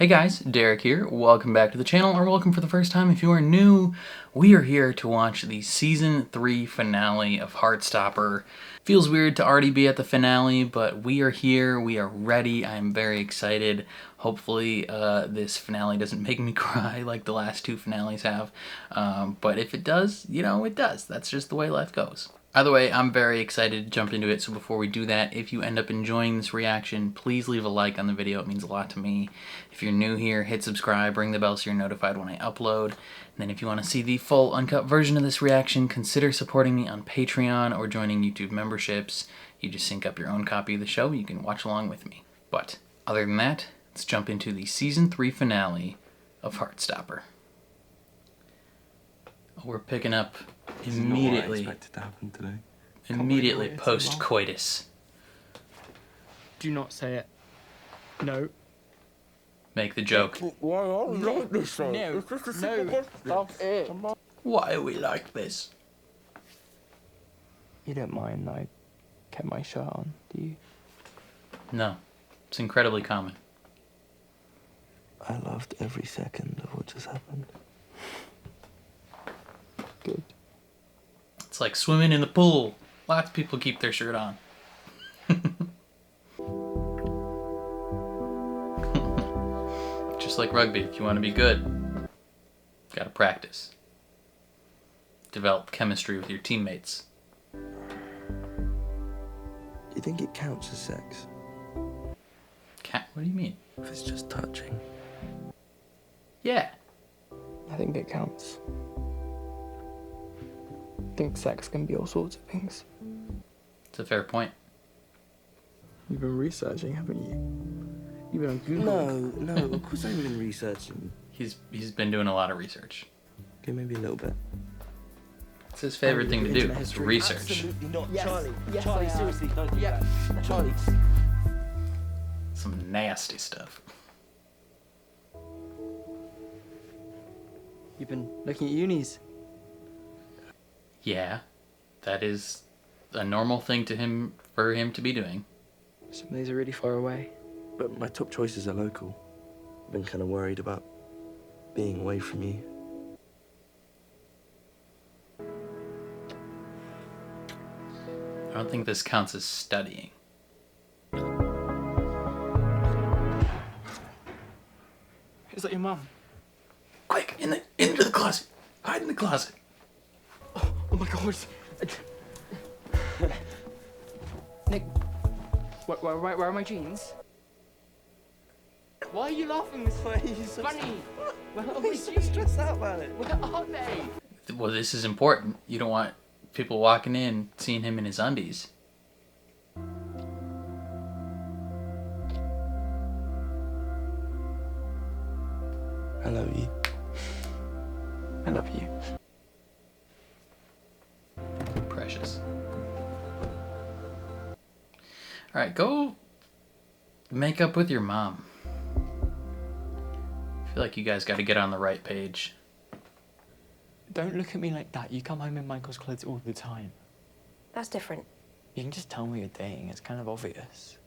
Hey guys, Derek here. Welcome back to the channel, or welcome for the first time if you are new. We are here to watch the Season 3 finale of Heartstopper. Feels weird to already be at the finale, but we are here, we are ready. I'm very excited. Hopefully this finale doesn't make me cry like the last two finales have. But if it does, you know, it does. That's just the way life goes. Either way, I'm very excited to jump into it, so before we do that, if you end up enjoying this reaction, please leave a like on the video. It means a lot to me. If you're new here, hit subscribe, ring the bell so you're notified when I upload. And then if you want to see the full uncut version of this reaction, consider supporting me on Patreon or joining YouTube memberships. You just sync up your own copy of the show, you can watch along with me. But other than that, let's jump into the Season 3 finale of Heartstopper. We're picking up immediately. To happen today. Immediately post-coitus. Do not say it. No. Make the joke. Why are we like this though? No. No. Why are we like this? You don't mind I kept my shirt on, do you? No. It's incredibly common. I loved every second of what just happened. Good. It's like swimming in the pool. Lots of people keep their shirt on. Just like rugby, if you want to be good, gotta practice. Develop chemistry with your teammates. You think it counts as sex? What do you mean? If it's just touching. Yeah. I think it counts. I think sex can be all sorts of things. It's a fair point. You've been researching, haven't you? You've been on Google. No, of course I haven't been researching. He's been doing a lot of research. Okay, maybe a little bit. It's his favorite thing to do, is research. Absolutely not, Yes. Charlie. Yes, Charlie, I am. seriously, don't do Yeah. that. Charlie. Some nasty stuff. You've been looking at unis. Yeah, that is a normal thing for him to be doing. Some of these are really far away. But my top choices are local. I've been kind of worried about being away from you. I don't think this counts as studying. Is that your mum? Quick, into the closet. Hide in the closet. Oh my god. Nick, where are my jeans? Why are you laughing this way? Funny. Where are my jeans? Stressed out about it. Where are they? Well, this is important. You don't want people walking in, seeing him in his undies. I love you. I love you. Precious. Alright, go make up with your mom. I feel like you guys gotta get on the right page. Don't look at me like that. You come home in Michael's clothes all the time. That's different. You can just tell me you're dating. It's kind of obvious.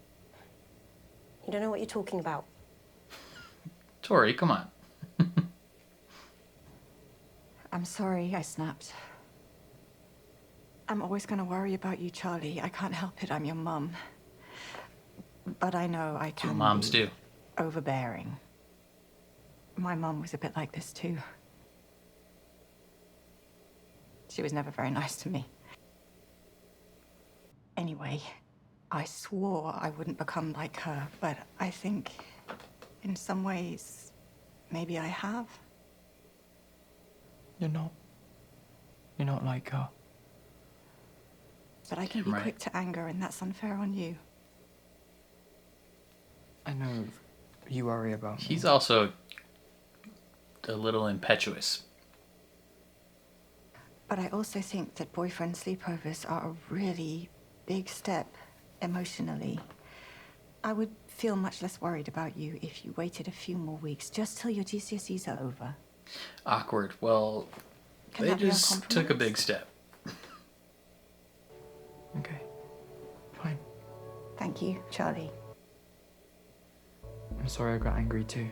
You don't know what you're talking about. Tori, come on. I'm sorry I snapped. I'm always going to worry about you, Charlie. I can't help it. I'm your mum. But I know I That's can what moms be do. overbearing. My mum was a bit like this too. She was never very nice to me. Anyway, I swore I wouldn't become like her, but I think in some ways, maybe I have. You're not. You're not like her. But I can Damn be right. quick to anger, and that's unfair on you. I know you worry about me. He's also a little impetuous. But I also think that boyfriend sleepovers are a really big step emotionally. I would feel much less worried about you if you waited a few more weeks, just till your GCSEs are over. Awkward. Well, Can they that be our just took a compromise? big step. Okay. Fine. Thank you, Charlie. I'm sorry I got angry too.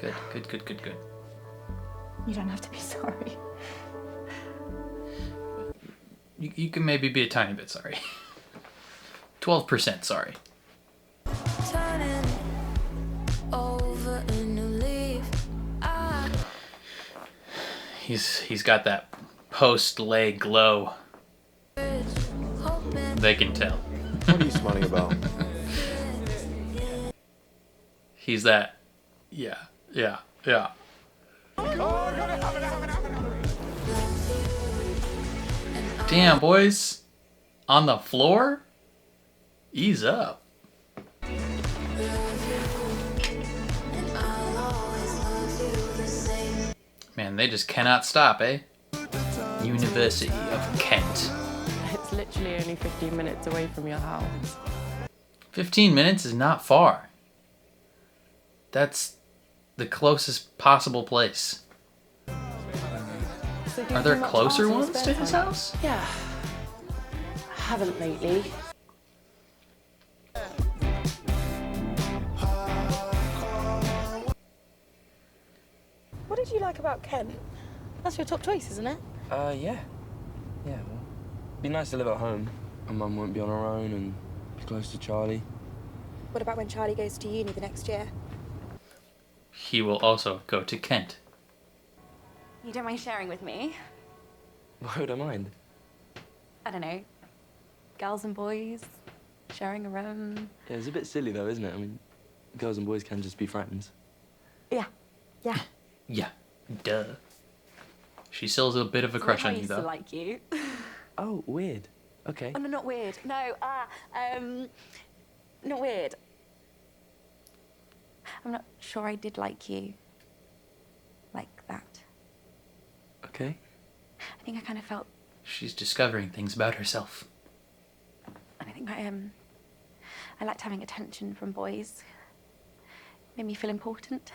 Good, good, good, good, good. You don't have to be sorry. You can maybe be a tiny bit sorry. 12% sorry. Turning over a new leaf. He's got that post-leg glow. They can tell. What are you smiling about? He's that. Yeah. Damn, boys. On the floor? Ease up. Man, they just cannot stop, eh? University of Kent. It's literally only 15 minutes away from your house. 15 minutes is not far. That's the closest possible place. So do you Are there do much closer art in your ones to spare his time? house? Yeah. I haven't lately. What did you like about Kent? That's your top choice, isn't it? Yeah. Yeah, well, it'd be nice to live at home. My mum won't be on her own and be close to Charlie. What about when Charlie goes to uni the next year? He will also go to Kent. You don't mind sharing with me? Why would I mind? I don't know. Girls and boys, sharing a room. Yeah, it's a bit silly though, isn't it? I mean, girls and boys can just be friends. Yeah. Yeah, duh. She still has a bit of a crush on you, I used to though. like you. Oh, weird. Okay. Oh, no, not weird. No, not weird. I'm not sure I did like you. Like that. Okay. I think I kind of felt, She's discovering things about herself. and I think I liked having attention from boys. Made me feel important.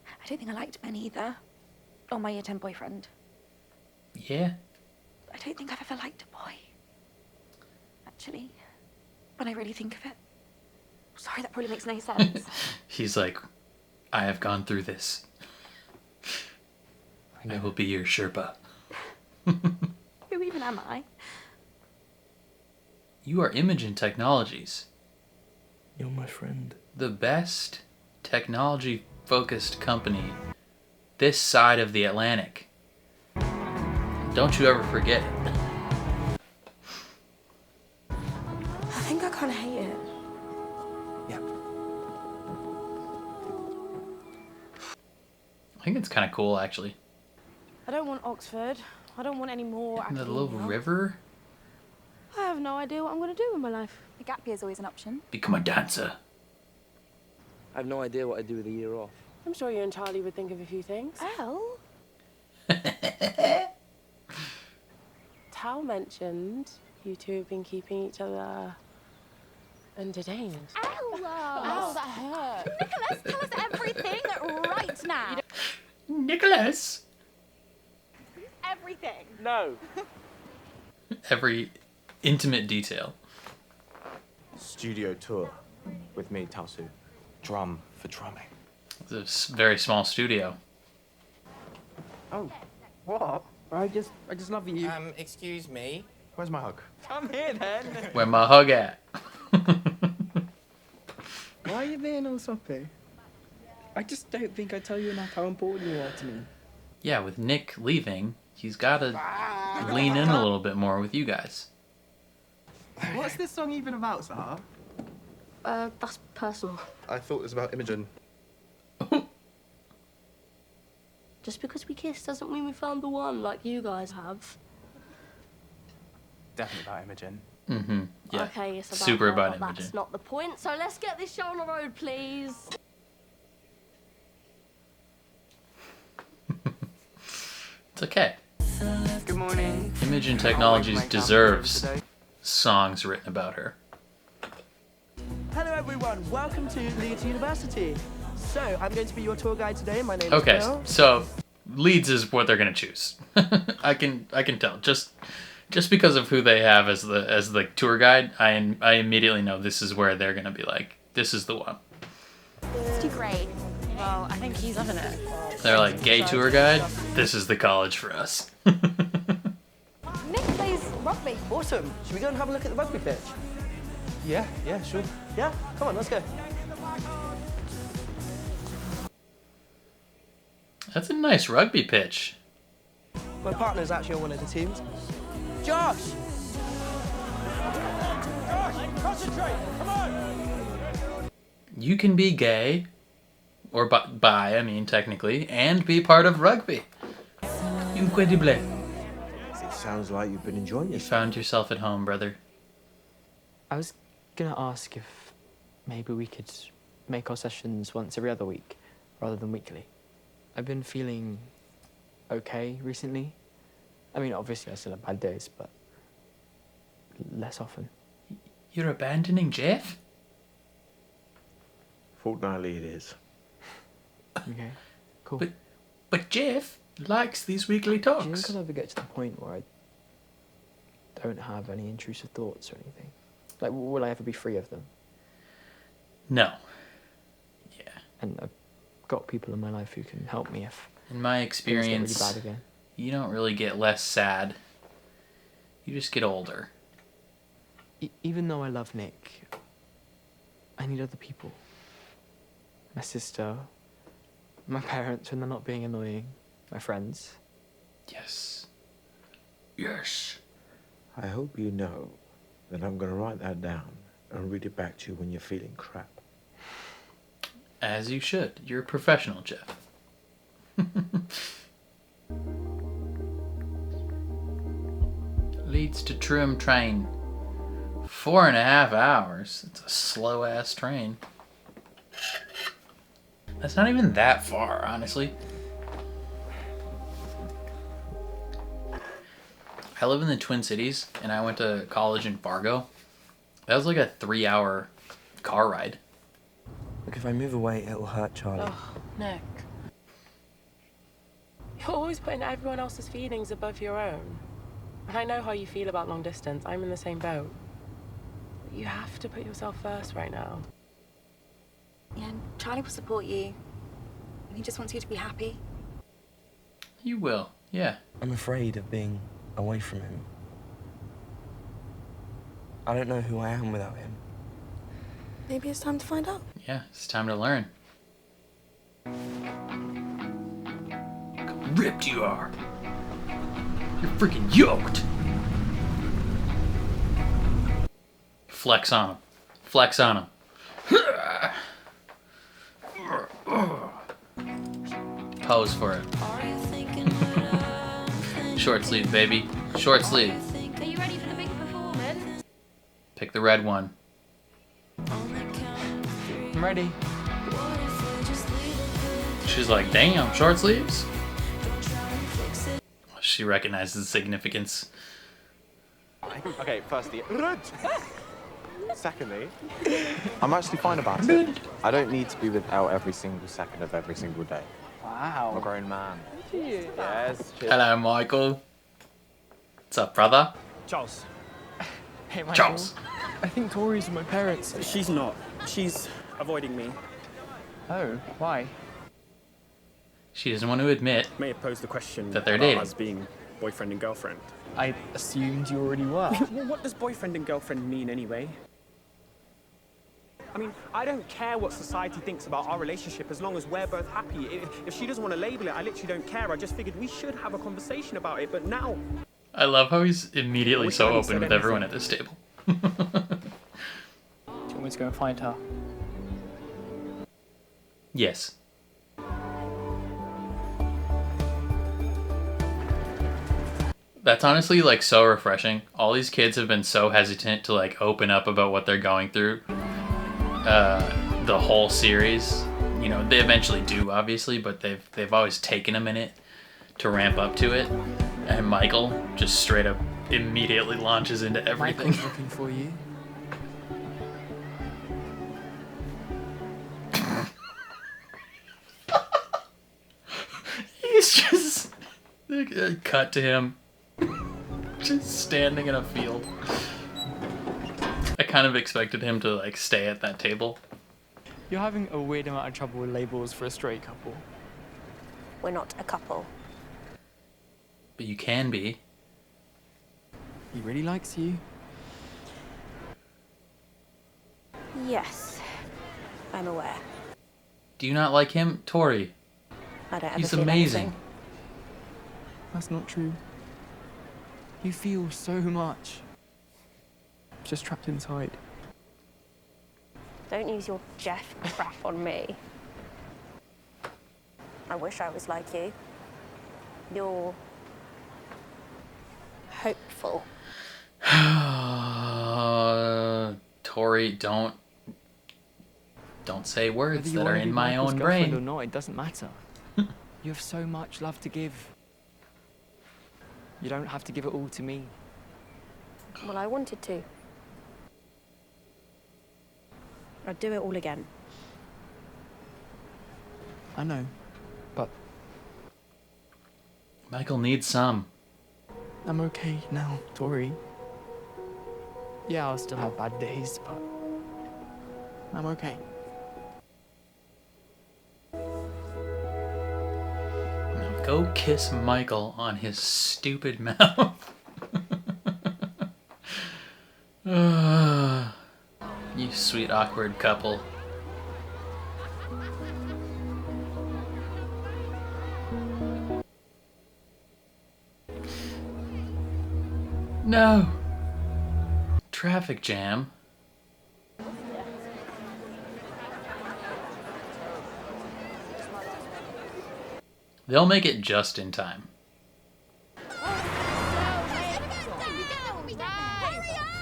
I don't think I liked men either. Or my year 10 boyfriend. Yeah? I don't think I've ever liked a boy. Actually, when I really think of it. Sorry, that probably makes no sense. He's like, I have gone through this. I will be your Sherpa. Who even am I? You are Imogen Technologies. You're my friend. The best technology-focused company this side of the Atlantic. Don't you ever forget it. I think I kind of hate it. Yeah. I think it's kind of cool, actually. I don't want Oxford. I don't want any more And the academia. little river. I have no idea what I'm going to do with my life. A gap year's always an option. Become a dancer. I have no idea what I'd do with a year off. I'm sure you and Charlie would think of a few things. Well, Tal mentioned you two have been keeping each other entertained. Ow, that hurt. Nicholas, tell us everything right now. Nicholas! Everything. No. Every intimate detail. Studio tour with me, Taosu. Drum for drumming. It's a very small studio. Oh, what? I just love you. Excuse me. Where's my hug? Come here then. Where my hug at? Why are you being all soppy? I just don't think I tell you enough how important you are to me. Yeah, with Nick leaving, he's got to lean in a little bit more with you guys. What's this song even about, Sahar? That's personal. I thought it was about Imogen. Just because we kissed doesn't mean we found the one like you guys have. Definitely about Imogen. Mm-hmm. Yeah. Okay, it's about Super her, about but Imogen. that's not the point. So let's get this show on the road, please. It's okay. Good morning. Imogen Technologies deserves songs written about her. Hello everyone, welcome to Leeds University. So, I'm going to be your tour guide today. My name Okay, is Bill. so Leeds is what they're gonna choose. I can tell just because of who they have as the tour guide. I immediately know this is where they're gonna be like, this is the one. It's too great. Well, I think he's loving it. They're like, gay tour guide? This is the college for us. Nick plays rugby. Awesome. Should we go and have a look at the rugby pitch? Yeah, sure. Yeah? Come on, let's go. That's a nice rugby pitch. My partner's actually on one of the teams. Josh! Concentrate! Come on! You can be gay, or bi, I mean, technically, and be part of rugby. Incredible. It sounds like you've been enjoying You yourself. found yourself at home, brother. I was gonna ask if maybe we could make our sessions once every other week rather than weekly. I've been feeling okay recently. I mean, obviously I still have bad days, but less often. You're abandoning Jeff? Fortnightly it is. Okay, cool. But Jeff likes these weekly Do you think talks. I'll ever get to the point where I don't have any intrusive thoughts or anything? Like, will I ever be free of them? No. Yeah. And I've got people in my life who can help me if In my things get experience, really bad again. you don't really get less sad. You just get older. Even though I love Nick, I need other people. My sister, my parents when they're not being annoying, my friends. Yes. Yes. I hope you know that I'm going to write that down and read it back to you when you're feeling crap. As you should. You're a professional, Jeff. Leads to Trim train. 4.5 hours. It's a slow ass train. That's not even that far, honestly. I live in the Twin Cities, and I went to college in Fargo. That was like a 3-hour car ride. Look, if I move away, it'll hurt Charlie. Oh, Nick. You're always putting everyone else's feelings above your own. And I know how you feel about long distance. I'm in the same boat. But you have to put yourself first right now. Yeah, and Charlie will support you. And he just wants you to be happy. You will, yeah. I'm afraid of being away from him. I don't know who I am without him. Maybe it's time to find out. Yeah, it's time to learn. Look how ripped you are. You're freaking yoked. Flex on him. Flex on him. Pose for it. Short sleeve, baby. Short sleeve. Are you ready for the big performance? Pick the red one. I'm ready. She's like, damn, short sleeves? She recognizes the significance. Okay, firstly, secondly, I'm actually fine about it. I don't need to be with Elle every single second of every single day. Wow. I'm a grown man. You. Yes, cheers. Hello, Michael. What's up, brother? Charles. Hey, Michael. Charles. I think Tori's with my parents. She's not. She's avoiding me. Oh, why? She doesn't want to admit May have posed the question that they're about dating. us being boyfriend and girlfriend. I assumed you already were. Well, what does boyfriend and girlfriend mean anyway? I mean, I don't care what society thinks about our relationship as long as we're both happy. If she doesn't want to label it, I literally don't care. I just figured we should have a conversation about it, but now... I love how he's immediately Which so one open said with everyone at anything? this table. Do you want me to go and find her? Yes. That's honestly like so refreshing. All these kids have been so hesitant to like open up about what they're going through. The whole series, you know, they eventually do obviously, but they've always taken a minute to ramp up to it. And Michael just straight up immediately launches into everything. Michael's looking for you. He's just cut to him just standing in a field. I kind of expected him to like stay at that table. You're having a weird amount of trouble with labels for a straight couple. We're not a couple. But you can be. He really likes you. Yes, I'm aware. Do you not like him? Tori. I don't ever He's feel amazing. anything. That's not true. You feel so much. Just trapped inside. Don't use your Jeff crap on me. I wish I was like you. You're hopeful. Tori, don't say words Whether you that wanna are be in my Michael's own girlfriend brain. or not, it doesn't matter. You have so much love to give. You don't have to give it all to me. Well, I wanted to. I'd do it all again. I know, but Michael needs some. I'm okay now, Tori. Yeah, I'll still have bad days, but I'm okay. Now go kiss Michael on his stupid mouth. You sweet awkward couple. No. Traffic jam. They'll make it just in time.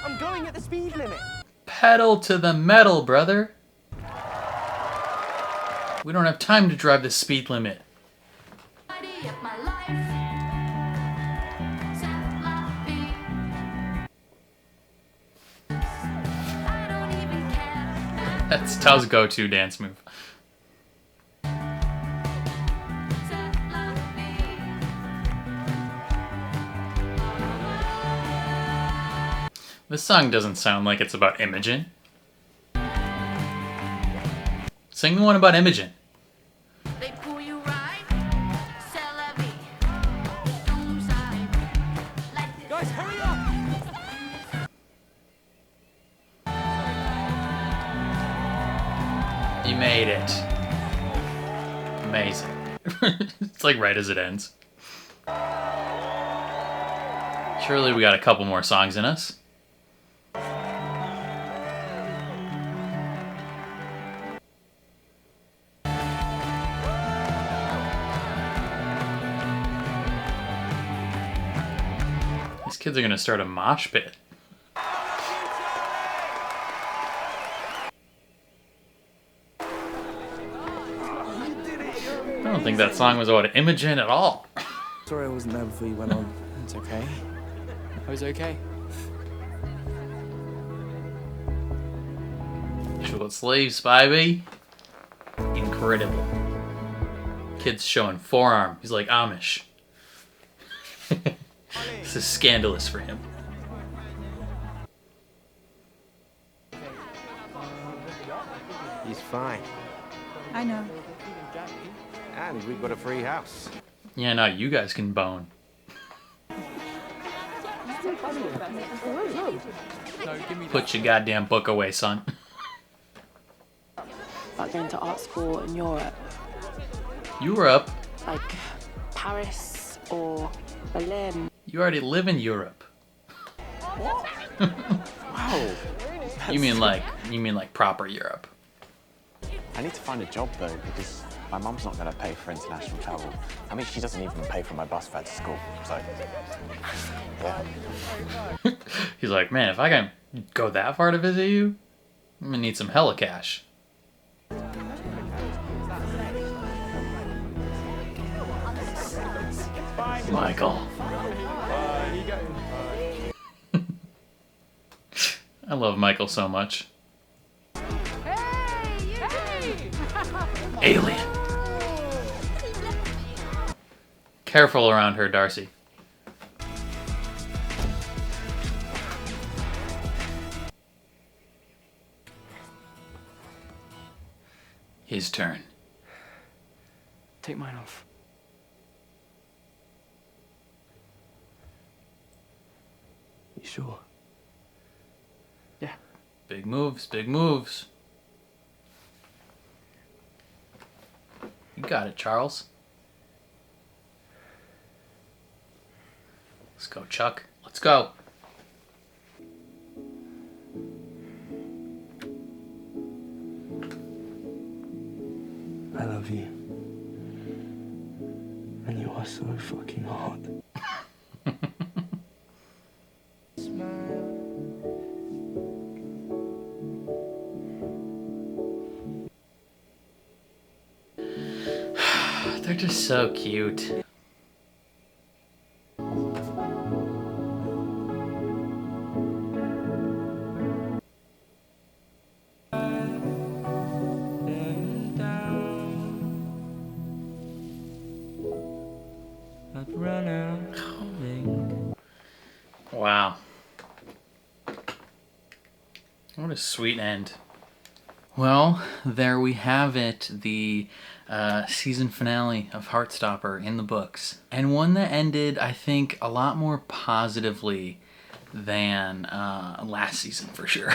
I'm going at the speed limit. Pedal to the metal, brother. We don't have time to drive the speed limit. That's Tao's go-to dance move. This song doesn't sound like it's about Imogen. Sing the one about Imogen. Guys, hurry up! You made it. Amazing. It's like right as it ends. Surely we got a couple more songs in us. These kids are gonna start a mosh pit. I don't think that song was about Imogen at all. Sorry I wasn't there before you went on. It's okay. I was okay. Short sleeve, Spivey. Incredible. Kid's showing forearm. He's like Amish. This is scandalous for him. He's fine. I know. And we've got a free house. Yeah, now you guys can bone. Put your goddamn book away, son. About going to art school in Europe, Europe? like Paris or Berlin. You already live in Europe. Wow. You mean like proper Europe? I need to find a job though, because my mum's not going to pay for international travel. I mean, she doesn't even pay for my bus fare to school. So, yeah. He's like, man, if I can go that far to visit you, I'm gonna need some hella cash. Michael. I love Michael so much. Alien. Careful around her, Darcy. His turn. Take mine off. You sure? Yeah. Big moves, big moves. You got it, Charles. Let's go, Chuck. Let's go. I love you. And you are so fucking hot. They're just so cute. Wow. What a sweet end. Well, there we have it, the season finale of Heartstopper in the books. And one that ended, I think, a lot more positively than last season, for sure.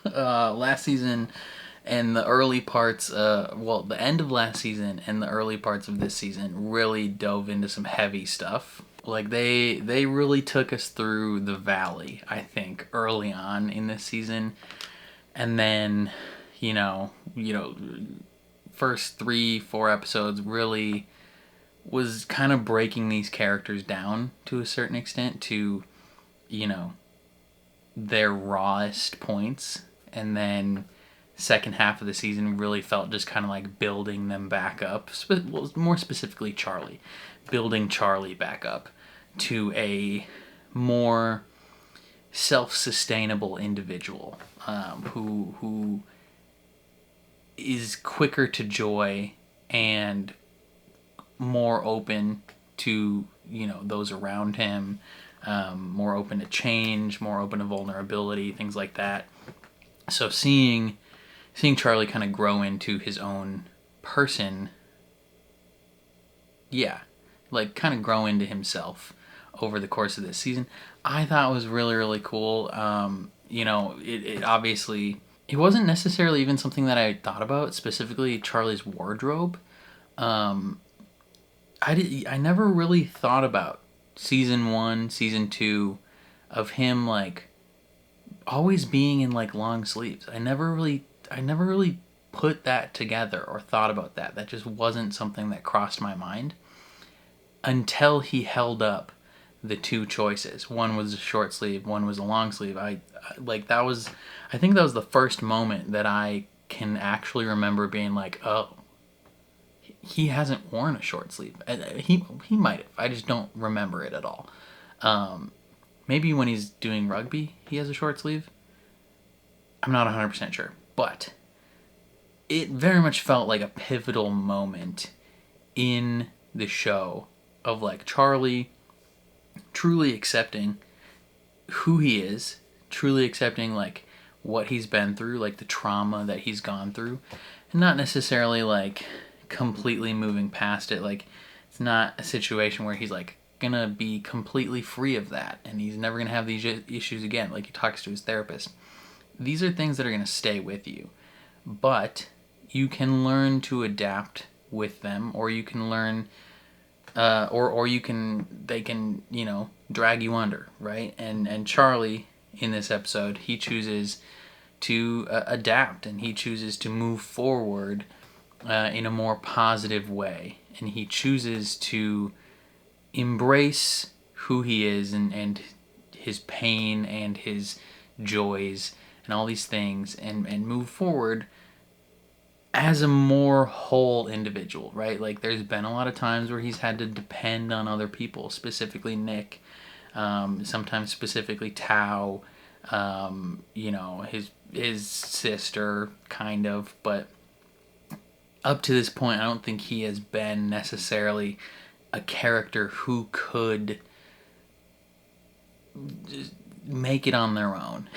Last season and the early parts, well, the end of last season and the early parts of this season really dove into some heavy stuff. Like, they really took us through the valley, I think, early on in this season. And then, you know, first 3-4 episodes really was kind of breaking these characters down to a certain extent to, you know, their rawest points. And then second half of the season really felt just kind of like building them back up. Well, more specifically Charlie. Building Charlie back up to a more self-sustainable individual who is quicker to joy and more open to, you know, those around him, more open to change, more open to vulnerability, things like that. So seeing Charlie kind of grow into his own person, yeah, like kind of grow into himself over the course of this season, I thought was really, really cool. You know, it obviously, it wasn't necessarily even something that I thought about, specifically Charlie's wardrobe. I never really thought about season 1, season 2 of him like always being in like long sleeves. I never really put that together or thought about that. That just wasn't something that crossed my mind until he held up the two choices. One was a short sleeve, one was a long sleeve. I think that was the first moment that I can actually remember being like, oh, he hasn't worn a short sleeve. He might have. I just don't remember it at all. Maybe when he's doing rugby, he has a short sleeve. I'm not 100% sure. But it very much felt like a pivotal moment in the show of like Charlie truly accepting who he is, truly accepting like what he's been through, like the trauma that he's gone through, and not necessarily like completely moving past it. Like, it's not a situation where he's like gonna be completely free of that and he's never gonna have these issues again. Like, he talks to his therapist. These are things that are gonna stay with you, but you can learn to adapt with them, or you can learn they can, you know, drag you under, right? And Charlie in this episode, he chooses to adapt, and he chooses to move forward in a more positive way, and he chooses to embrace who he is and his pain and his joys and all these things, and move forward as a more whole individual, right? Like, there's been a lot of times where he's had to depend on other people, specifically Nick, sometimes specifically Tao, you know, his sister, kind of, but up to this point, I don't think he has been necessarily a character who could just make it on their own,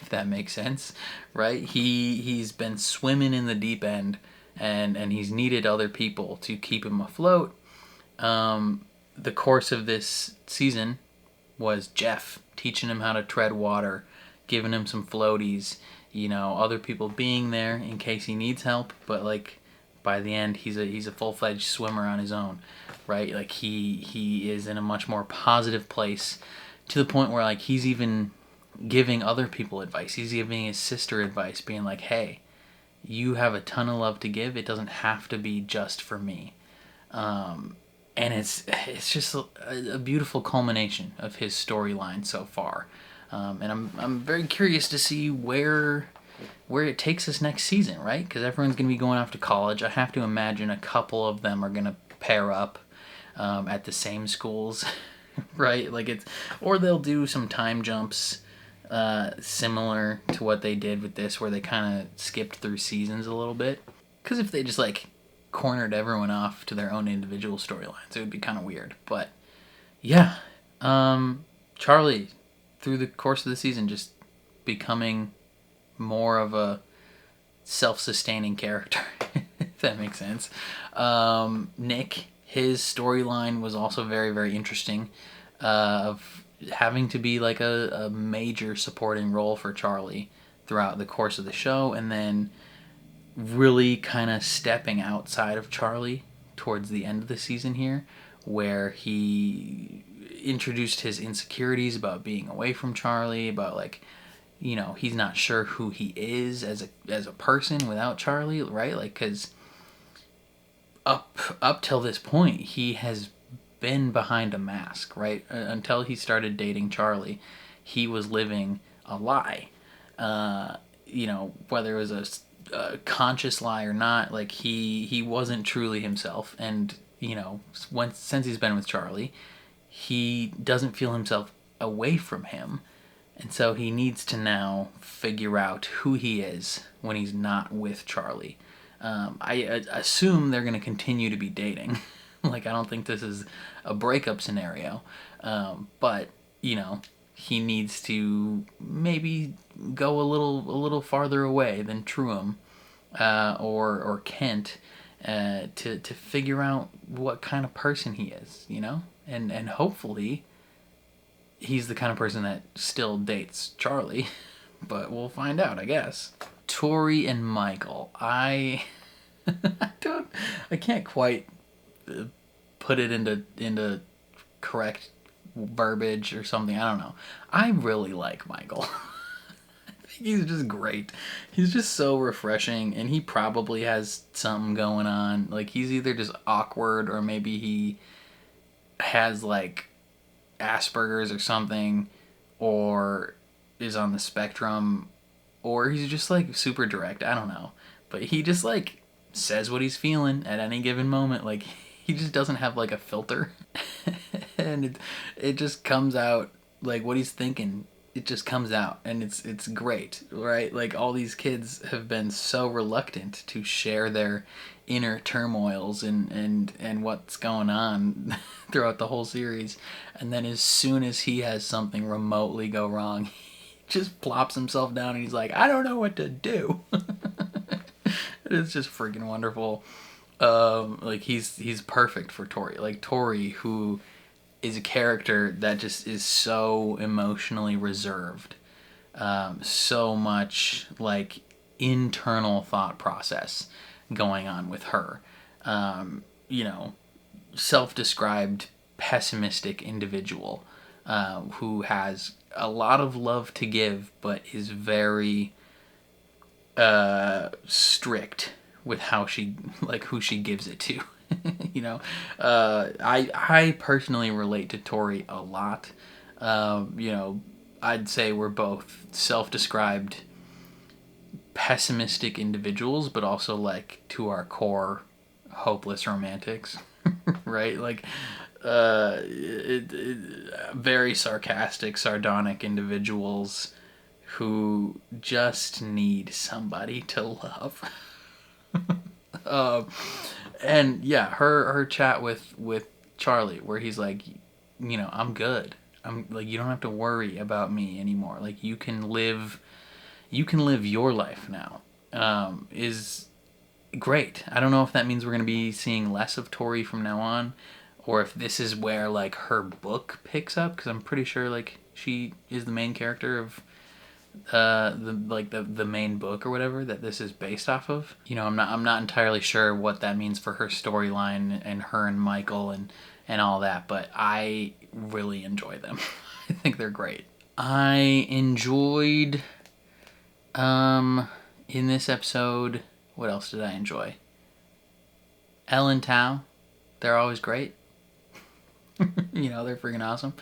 if that makes sense, right? He's been swimming in the deep end and he's needed other people to keep him afloat. The course of this season was Jeff teaching him how to tread water, giving him some floaties, you know, other people being there in case he needs help, but like by the end he's a full-fledged swimmer on his own, right? Like he is in a much more positive place, to the point where like he's even giving other people advice. He's giving his sister advice, being like, hey, you have a ton of love to give. It doesn't have to be just for me. And it's just a beautiful culmination of his storyline so far. And I'm very curious to see where it takes us next season, right? Because everyone's going to be going off to college. I have to imagine a couple of them are going to pair up at the same schools, right? Or they'll do some time jumps similar to what they did with this, where they kind of skipped through seasons a little bit. Because if they just cornered everyone off to their own individual storylines, it would be kind of weird. But yeah, Charlie, through the course of the season, just becoming more of a self-sustaining character, if that makes sense. Nick, his storyline was also very, very interesting, of having to be like a major supporting role for Charlie throughout the course of the show, and then really kind of stepping outside of Charlie towards the end of the season here, where he introduced his insecurities about being away from Charlie, about he's not sure who he is as a person without Charlie, right? Because up till this point, he has been behind a mask, right? Until he started dating Charlie, he was living a lie. Whether it was a conscious lie or not, he wasn't truly himself. And since he's been with Charlie, he doesn't feel himself away from him, and so he needs to now figure out who he is when he's not with Charlie. I assume they're going to continue to be dating. I don't think this is a breakup scenario, but he needs to maybe go a little farther away than Truum or Kent to figure out what kind of person he is, and hopefully he's the kind of person that still dates Charlie, but we'll find out, I guess. Tori and Michael, I can't quite put it into correct verbiage or something. I don't know. I really like Michael. I think he's just great. He's just so refreshing, and he probably has something going on. He's either just awkward, or maybe he has Asperger's or something, or is on the spectrum, or he's just super direct. I don't know, but he just says what he's feeling at any given moment. He just doesn't have a filter, and it just comes out what he's thinking. It just comes out, and it's great, right? All these kids have been so reluctant to share their inner turmoils and what's going on throughout the whole series, and then as soon as he has something remotely go wrong, he just plops himself down and he's like, I don't know what to do. It's just freaking wonderful. He's perfect for Tori. Tori, who is a character that just is so emotionally reserved, so much internal thought process going on with her. Self-described pessimistic individual who has a lot of love to give, but is very strict with how she who she gives it to. I personally relate to Tori a lot. I'd say we're both self-described pessimistic individuals, but also to our core hopeless romantics. Right? Very sarcastic, sardonic individuals who just need somebody to love. And yeah, her chat with Charlie, where he's I'm good. I'm you don't have to worry about me anymore. You can live your life now. Is great. I don't know if that means we're going to be seeing less of Tori from now on, or if this is where like her book picks up, because I'm pretty sure like she is the main character of the main book or whatever that this is based off of. You know, I'm not entirely sure what that means for her storyline and her and Michael and all that, but I really enjoy them. I think they're great. I enjoyed in this episode, what else did I enjoy? Elle and Tao, they're always great. You know, they're freaking awesome.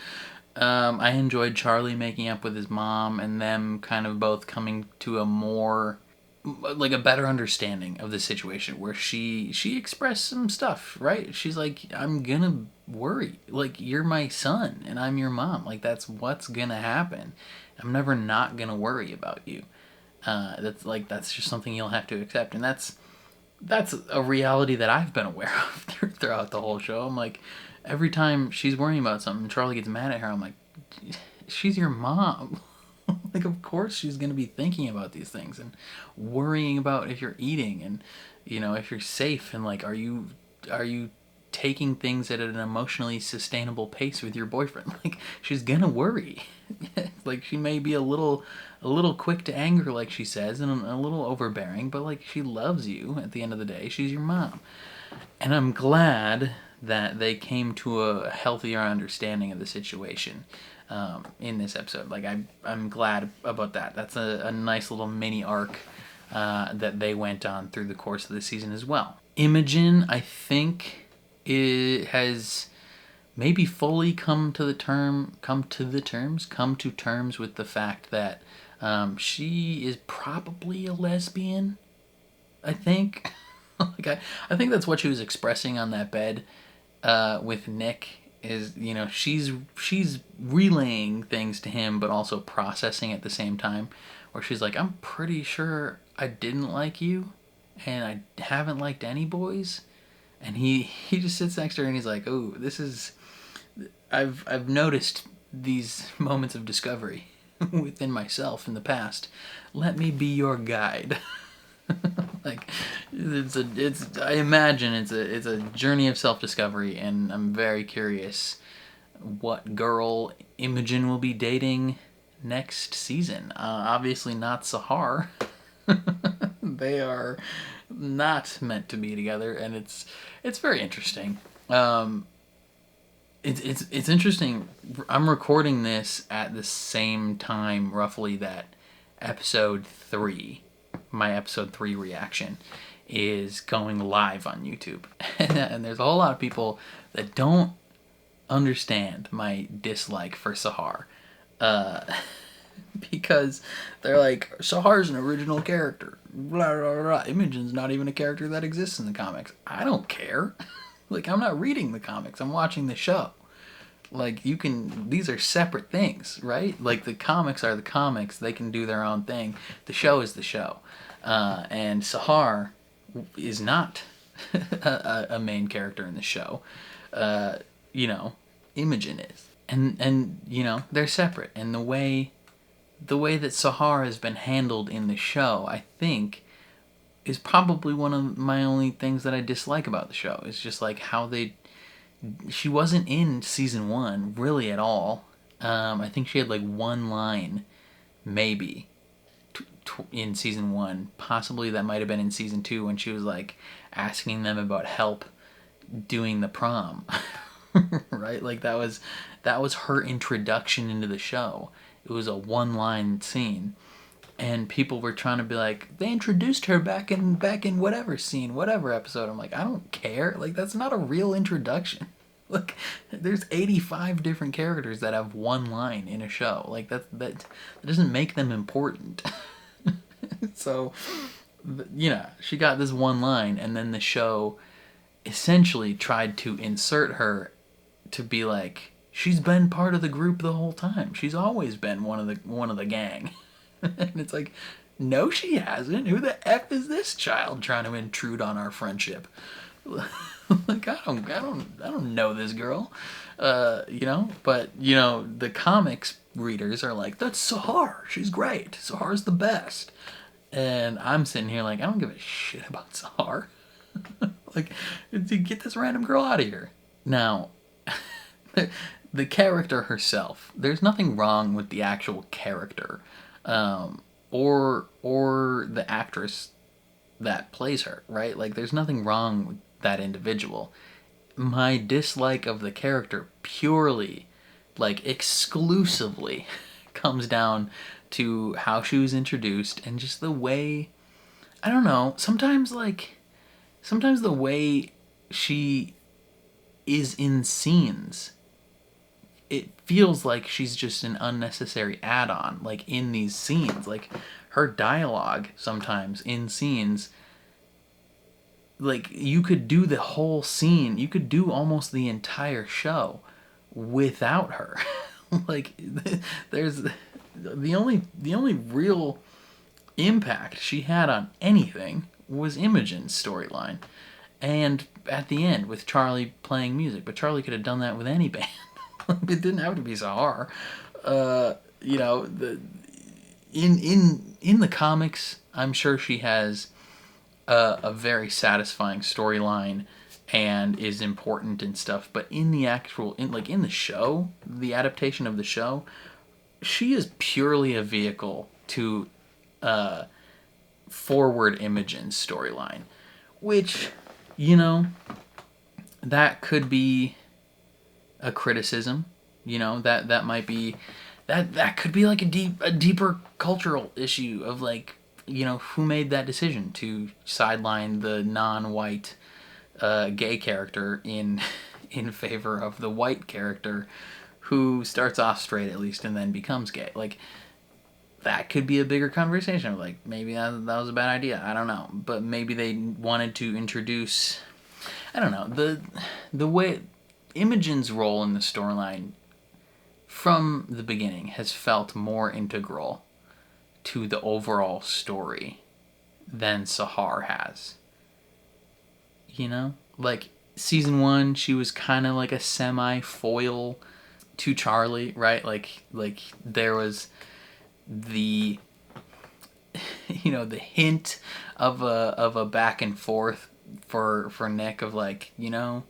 I enjoyed Charlie making up with his mom and them kind of both coming to a more, like a better understanding of the situation, where she expressed some stuff, right? She's like, I'm gonna worry. Like, you're my son and I'm your mom. Like, that's what's gonna happen. I'm never not gonna worry about you. That's just something you'll have to accept. And that's a reality that I've been aware of throughout the whole show. I'm like, every time she's worrying about something, Charlie gets mad at her. I'm like, she's your mom. Like, of course she's going to be thinking about these things and worrying about if you're eating and, you know, if you're safe, and like, are you taking things at an emotionally sustainable pace with your boyfriend? Like, she's going to worry. Like, she may be a little quick to anger, like she says, and a little overbearing, but like, she loves you at the end of the day. She's your mom. And I'm glad that they came to a healthier understanding of the situation in this episode. Like, I'm glad about that. That's a nice little mini arc that they went on through the course of the season as well. Imogen, I think, it has maybe fully come to terms with the fact that she is probably a lesbian, I think. Like, I think that's what she was expressing on that bed with Nick, is, you know, she's relaying things to him but also processing at the same time, where she's like, I'm pretty sure I didn't like you and I haven't liked any boys. And he just sits next to her and he's like, oh, this is, I've noticed these moments of discovery within myself in the past. Let me be your guide. Like, I imagine it's a journey of self-discovery, and I'm very curious what girl Imogen will be dating next season. Obviously not Sahar. They are not meant to be together, and it's very interesting. It's interesting. I'm recording this at the same time, roughly, that episode 3, my episode 3 reaction, is going live on YouTube. And there's a whole lot of people that don't understand my dislike for Sahar. Because they're like, Sahar's an original character. Blah, blah, blah. Imogen's not even a character that exists in the comics. I don't care. Like, I'm not reading the comics. I'm watching the show. Like, these are separate things, right? Like, the comics are the comics. They can do their own thing. The show is the show. And Sahar is not a main character in the show. You know, Imogen is. And you know, they're separate. And the way that Sahar has been handled in the show, I think, is probably one of my only things that I dislike about the show. It's just like how she wasn't in season 1 really at all. I think she had like one line, maybe, in season 1. Possibly that might have been in season 2 when she was like asking them about help doing the prom. Right? Like, that was her introduction into the show. It was a one-line scene, and people were trying to be like, they introduced her back in whatever scene, whatever episode. I'm like, I don't care. Like, that's not a real introduction. Look, there's 85 different characters that have one line in a show. Like, that doesn't make them important. So, you know, she got this one line, and then the show essentially tried to insert her to be like, she's been part of the group the whole time. She's always been one of the gang. And it's like, no, she hasn't. Who the F is this child trying to intrude on our friendship? Like, I don't know this girl. You know, but you know, the comics readers are like, that's Sahar. She's great. Sahar's the best. And I'm sitting here like, I don't give a shit about Sahar. Like, get this random girl out of here. Now, the character herself, there's nothing wrong with the actual character, or the actress that plays her, right? Like, there's nothing wrong with that individual. My dislike of the character purely, like, exclusively comes down to how she was introduced and just the way, I don't know, sometimes the way she is in scenes, it feels like she's just an unnecessary add-on, like, in these scenes. Like, her dialogue sometimes in scenes, like, you could do the whole scene, you could do almost the entire show without her. Like, there's the only real impact she had on anything was Imogen's storyline, and at the end with Charlie playing music. But Charlie could have done that with any band. It didn't have to be Sahar. You know, in the comics, I'm sure she has a very satisfying storyline and is important and stuff. But in the actual, in the show, the adaptation of the show, she is purely a vehicle to forward Imogen's storyline, which, you know, that could be a criticism. You know, that might be that could be like a deeper cultural issue of, like, you know, who made that decision to sideline the non-white gay character in favor of the white character who starts off straight, at least, and then becomes gay. Like, that could be a bigger conversation. Like, maybe that was a bad idea. I don't know. But maybe they wanted to introduce, I don't know, the way Imogen's role in the storyline from the beginning has felt more integral to the overall story than Sahar has. You know? Like, season 1, she was kind of like a semi-foil to Charlie, right? Like there was the, you know, the hint of a back and forth for Nick of, like, you know,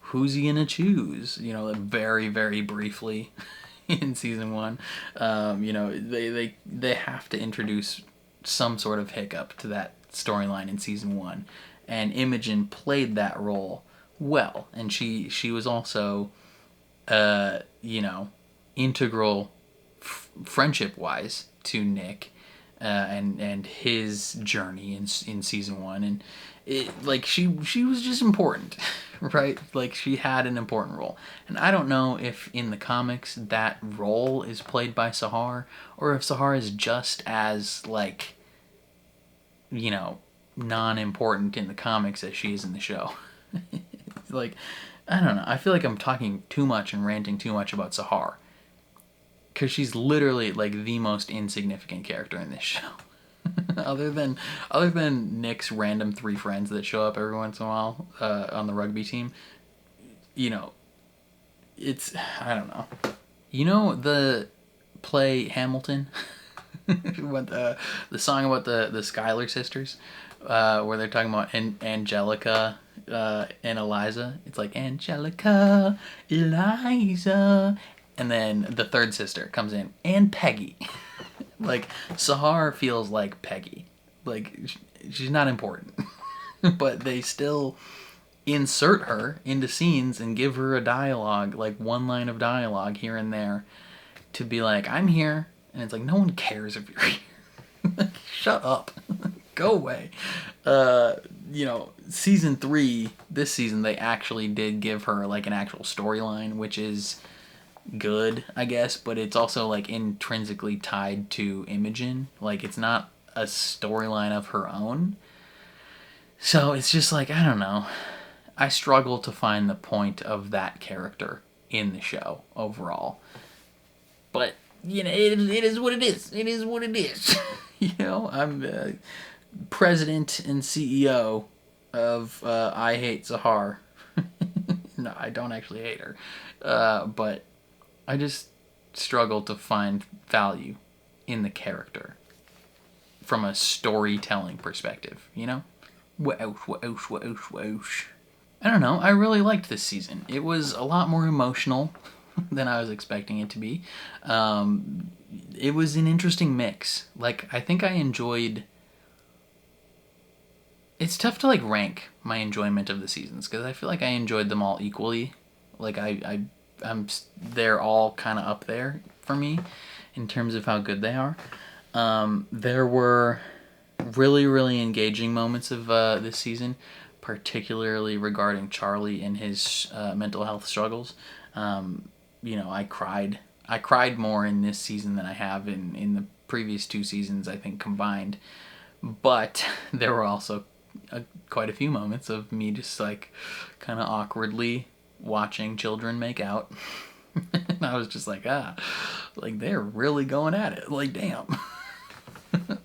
who's he gonna choose? You know, very, very briefly in season 1. You know, they have to introduce some sort of hiccup to that storyline in season 1, and Imogen played that role well, and she was also you know, integral friendship wise to Nick and his journey in season 1, and it, like, she was just important. Right? Like, she had an important role. And I don't know if in the comics that role is played by Sahar, or if Sahar is just as, like, you know, non-important in the comics as she is in the show. Like, I don't know. I feel like I'm talking too much and ranting too much about Sahar, because she's literally, like, the most insignificant character in this show. other than Nick's random 3 friends that show up every once in a while on the rugby team, you know, it's, I don't know. You know the play Hamilton? What, the song about the Schuyler sisters, where they're talking about Angelica and Eliza. It's like, Angelica, Eliza, and then the third sister comes in, and Peggy. Like, Sahar feels like Peggy. Like, she's not important. But they still insert her into scenes and give her a dialogue, like one line of dialogue here and there, to be like, I'm here. And it's like, no one cares if you're here. Like, shut up. Go away. You know, season 3, this season, they actually did give her, like, an actual storyline, which is good, I guess, but it's also, like, intrinsically tied to Imogen. Like, it's not a storyline of her own. So it's just like, I don't know. I struggle to find the point of that character in the show overall. But, you know, it is what it is. It is what it is. You know, I'm president and CEO of I Hate Sahar. No, I don't actually hate her. But I just struggle to find value in the character from a storytelling perspective, you know? Whoosh, whoosh, whoosh, whoosh. I don't know, I really liked this season. It was a lot more emotional than I was expecting it to be. It was an interesting mix. Like, I think I enjoyed... It's tough to, like, rank my enjoyment of the seasons, because I feel like I enjoyed them all equally. Like, they're all kind of up there for me in terms of how good they are. There were really, really engaging moments of this season, particularly regarding Charlie and his mental health struggles. You know, I cried more in this season than I have in the previous 2 seasons, I think, combined. But there were also quite a few moments of me just, like, kind of awkwardly watching children make out. And I was just like, like, they're really going at it. Like, damn.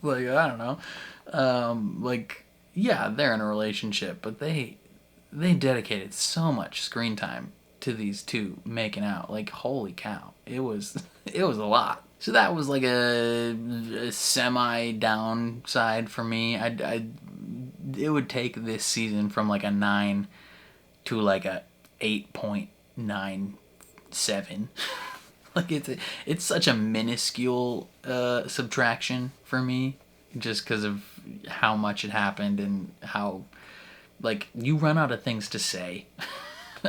Like, I don't know. Like, yeah, they're in a relationship, but they dedicated so much screen time to these two making out. Like, holy cow. It was a lot. So that was like a semi downside for me. It would take this season from like a 9 to like a 8.97. Like, it's such a minuscule subtraction for me, just because of how much it happened and how, like, you run out of things to say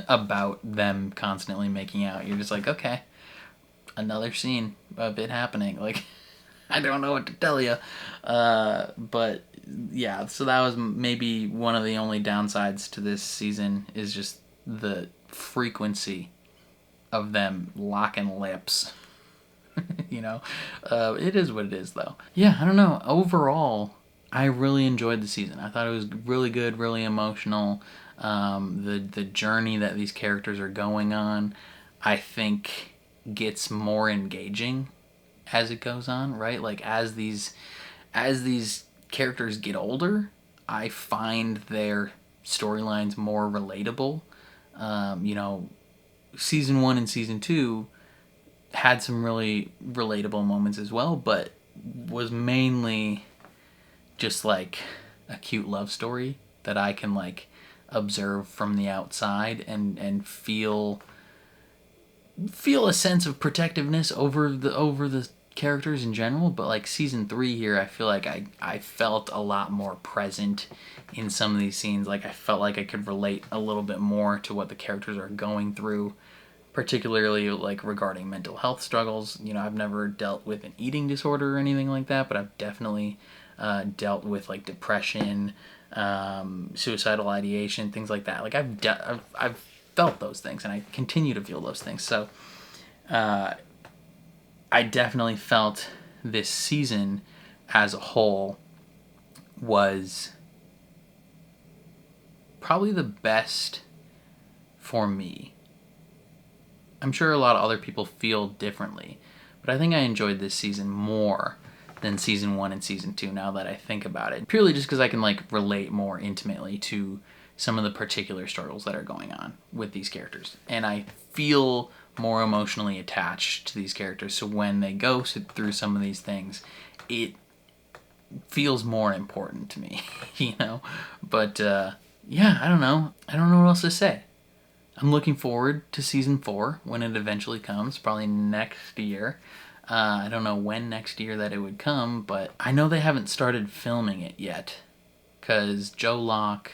about them constantly making out. You're just like, okay, another scene of it happening. Like, I don't know what to tell you. But yeah, so that was maybe one of the only downsides to this season, is just the frequency of them locking lips. You know, it is what it is, though. Yeah, I don't know. Overall, I really enjoyed the season. I thought it was really good, really emotional. The journey that these characters are going on, I think, gets more engaging as it goes on, right? Like, as these characters get older, I find their storylines more relatable. You know, season 1 and season 2 had some really relatable moments as well, but was mainly just like a cute love story that I can, like, observe from the outside and feel a sense of protectiveness over the characters in general. But like season 3 here, I feel like I felt a lot more present in some of these scenes. Like, I felt like I could relate a little bit more to what the characters are going through, particularly like regarding mental health struggles. You know, I've never dealt with an eating disorder or anything like that, but I've definitely dealt with like depression, suicidal ideation, things like that. Like, I've felt those things, and I continue to feel those things. So I definitely felt this season as a whole was probably the best for me. I'm sure a lot of other people feel differently, but I think I enjoyed this season more than season 1 and season 2, now that I think about it. Purely just because I can, like, relate more intimately to some of the particular struggles that are going on with these characters. And I feel more emotionally attached to these characters, so when they go through some of these things, it feels more important to me, you know? But, yeah, I don't know what else to say. I'm looking forward to season 4 when it eventually comes, probably next year. I don't know when next year that it would come, but I know they haven't started filming it yet, because Joe Locke,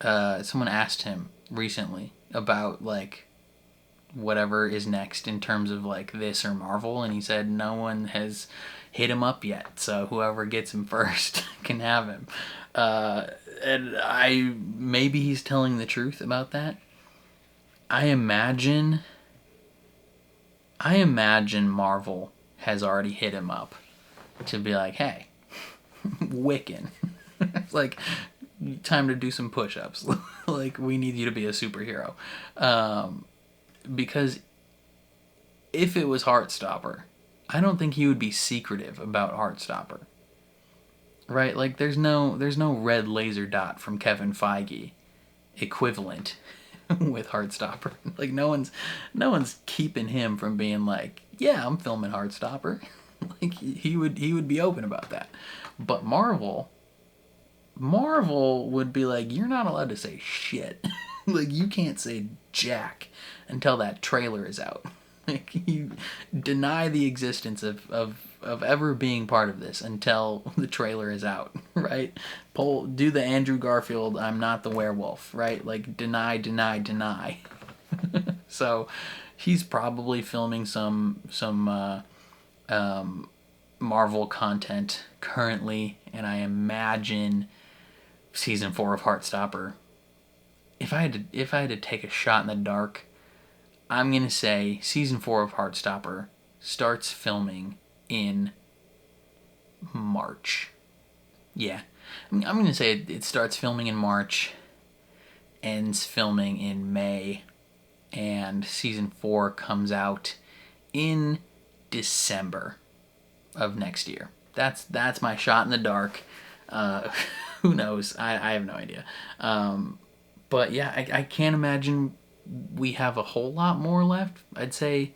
someone asked him recently about, like, whatever is next in terms of, like, this or Marvel, and he said no one has hit him up yet, so whoever gets him first can have him. And maybe he's telling the truth about that. I imagine Marvel has already hit him up to be like, hey, Wiccan, it's like, time to do some push-ups. Like, we need you to be a superhero. Because if it was Heartstopper, I don't think he would be secretive about Heartstopper. Right? Like, there's no red laser dot from Kevin Feige equivalent with Heartstopper. Like, no one's keeping him from being like, yeah, I'm filming Heartstopper. Like, he would be open about that. But Marvel would be like, you're not allowed to say shit. Like, you can't say jack until that trailer is out. Like, you deny the existence of ever being part of this until the trailer is out, right? Do the Andrew Garfield, I'm not the werewolf, right? Like, deny. So, he's probably filming some Marvel content currently, and I imagine season 4 of Heartstopper. If I had to take a shot in the dark, I'm gonna say season 4 of Heartstopper starts filming in March. Yeah, I'm gonna say it starts filming in March, ends filming in May, and season 4 comes out in December of next year. That's my shot in the dark. Who knows? I have no idea. But yeah, I can't imagine we have a whole lot more left. I'd say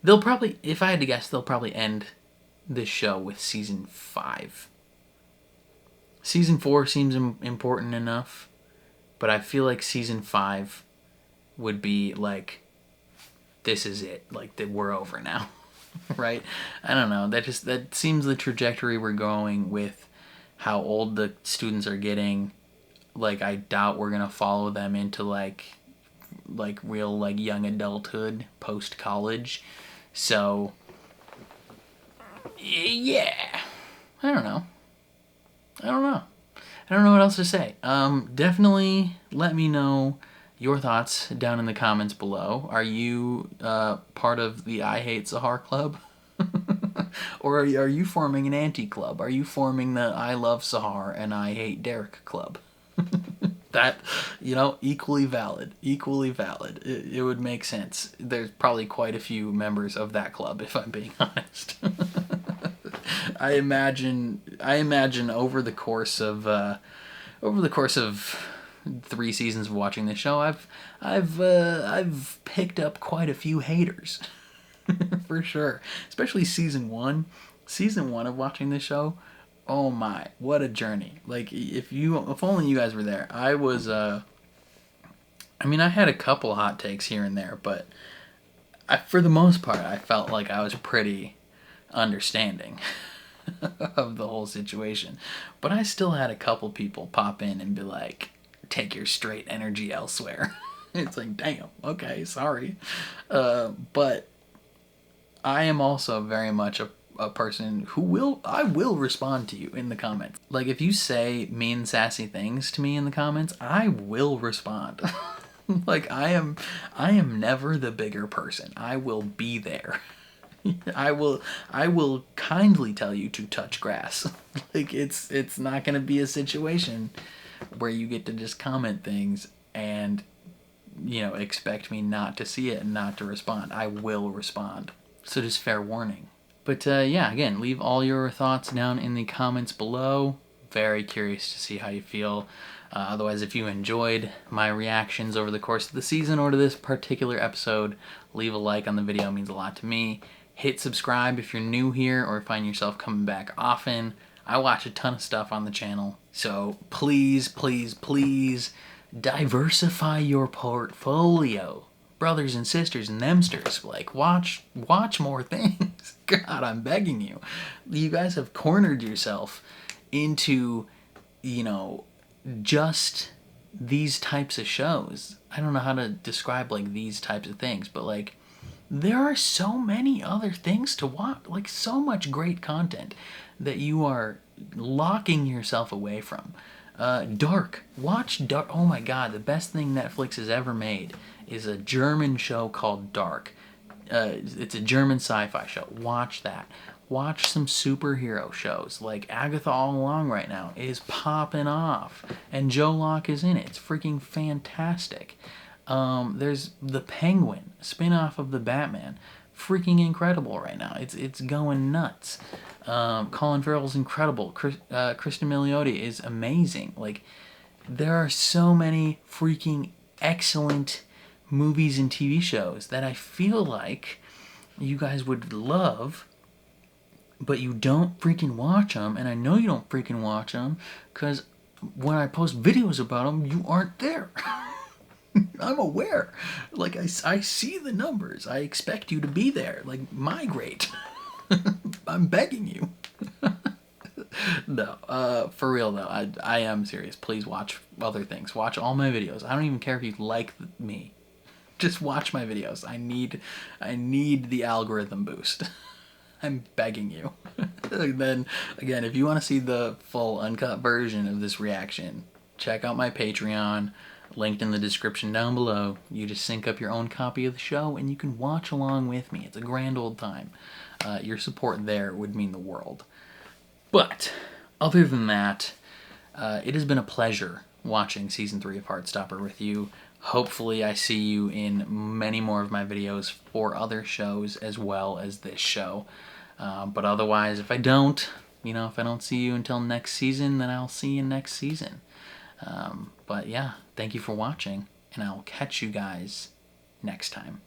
they'll probably, if I had to guess, they'll probably end this show with season 5. Season 4 seems important enough, but I feel like season 5 would be like, this is it. Like, that we're over now. Right? I don't know. That seems the trajectory we're going with how old the students are getting. Like, I doubt we're gonna follow them into like real like young adulthood post college. So yeah, I don't know what else to say. Definitely let me know your thoughts down in the comments below. Are you part of the I Hate Sahar club? Or are you forming an anti-club? Are you forming the I Love Sahar and I Hate Derek club? That, equally valid. It would make sense. There's probably quite a few members of that club, if I'm being honest. I imagine over the course of 3 seasons of watching this show, I've picked up quite a few haters. For sure. Especially season 1. Season 1 of watching this show, oh my, what a journey. Like, if only you guys were there. I was, I had a couple hot takes here and there, but for the most part, I felt like I was pretty understanding of the whole situation. But I still had a couple people pop in and be like, take your straight energy elsewhere. It's like, damn, okay, sorry. But I am also very much a person who I will respond to you in the comments. Like, if you say mean, sassy things to me in the comments, I will respond. Like, I am never the bigger person. I will be there. I will kindly tell you to touch grass. Like, it's not gonna be a situation where you get to just comment things and expect me not to see it and not to respond. I will respond. So just fair warning. But yeah, again, leave all your thoughts down in the comments below. Very curious to see how you feel. Otherwise, if you enjoyed my reactions over the course of the season or to this particular episode, leave a like on the video. It means a lot to me. Hit subscribe if you're new here or find yourself coming back often. I watch a ton of stuff on the channel, so please, please, please diversify your portfolio. Brothers and sisters and themsters, like, watch more things. God, I'm begging you. You guys have cornered yourself into, just these types of shows. I don't know how to describe, like, these types of things, but, like, there are so many other things to watch. Like, so much great content that you are locking yourself away from. Dark. Watch Dark. Oh my God, the best thing Netflix has ever made is a German show called Dark. It's a German sci-fi show. Watch that. Watch some superhero shows. Like Agatha All Along right now is popping off. And Joe Locke is in it. It's freaking fantastic. There's The Penguin, spin-off of the Batman. Freaking incredible right now. It's going nuts. Colin Farrell's incredible. Kristen Milioti is amazing. Like, there are so many freaking excellent movies and TV shows that I feel like you guys would love but you don't freaking watch them, and I know you don't freaking watch them, because when I post videos about them, you aren't there. I'm aware. Like, I see the numbers. I expect you to be there. Like, migrate. I'm begging you. No, for real though, I am serious. Please watch other things. Watch all my videos. I don't even care if you like me. Just watch my videos. I need the algorithm boost. I'm begging you. Then, again, if you want to see the full uncut version of this reaction, check out my Patreon, linked in the description down below. You just sync up your own copy of the show, and you can watch along with me. It's a grand old time. Your support there would mean the world. But, other than that, it has been a pleasure watching Season 3 of Heartstopper with you. Hopefully I see you in many more of my videos for other shows as well as this show. But otherwise, if I don't, if I don't see you until next season, then I'll see you next season. But yeah, thank you for watching, and I'll catch you guys next time.